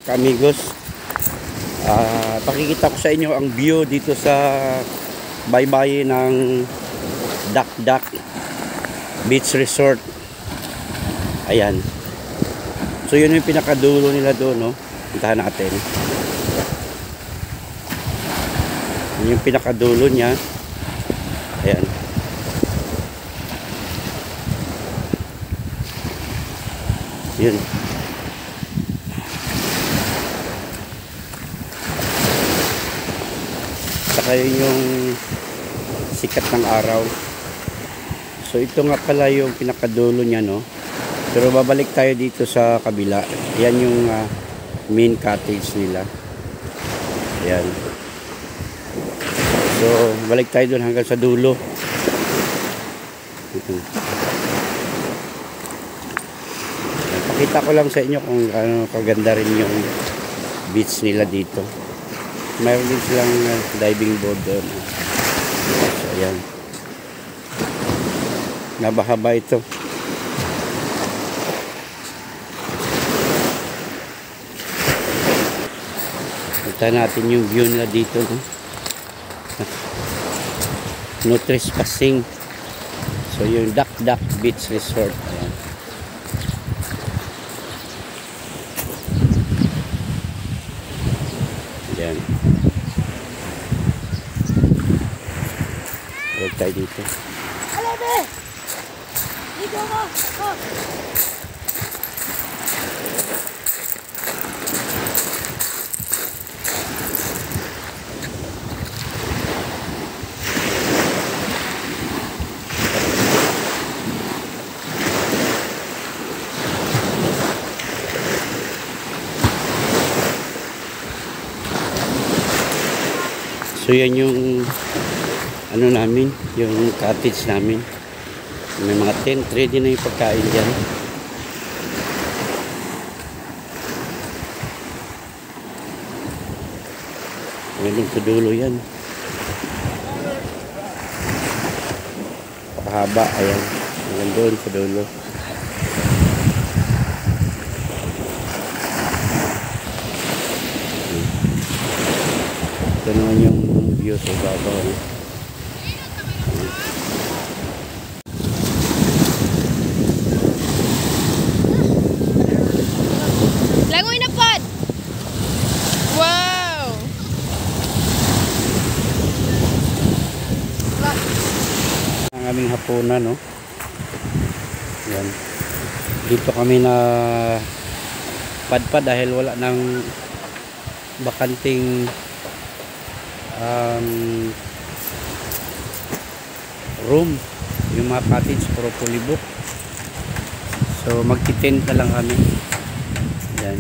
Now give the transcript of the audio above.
Amigos, pakikita ko sa inyo ang view dito sa baybayin ng Dakdak Beach Resort. Ayan. So yun yung pinakadulo nila doon, no? Puntahan natin. Yun yung pinakadulo niya. Ayan. Yun. Saka yun yung sikat ng araw. So ito nga pala yung pinakadulo niya, no? Pero babalik tayo dito sa kabila. Yan yung main cottage nila. Yan. So balik tayo doon hanggang sa dulo. Pakita ko lang sa inyo kung ano kaganda rin yung beach nila dito. Mayroon din silang diving board doon. So ayan. Nabahaba ito. Punta natin yung view nila dito, no? No trespassing. So yung Dakdak Beach Resort. Ayan. Ayan. Huwag tayo dito. Alebe! Dito mo! So yan yung ano namin, yung cottage namin. May mga tent, ready na yung pagkain dyan. Ganun sa dulo yan. Pakahaba, ayan. Hanggang doon sa dulo. Ito naman yung view sa ibabaw. Langoy na pod! Wow! Ang aming hapunan, no? Yan. Dito kami na padpad dahil wala nang bakanting room. Yung mga cottage puro fully book. So magti-tent na lang kami. Yan.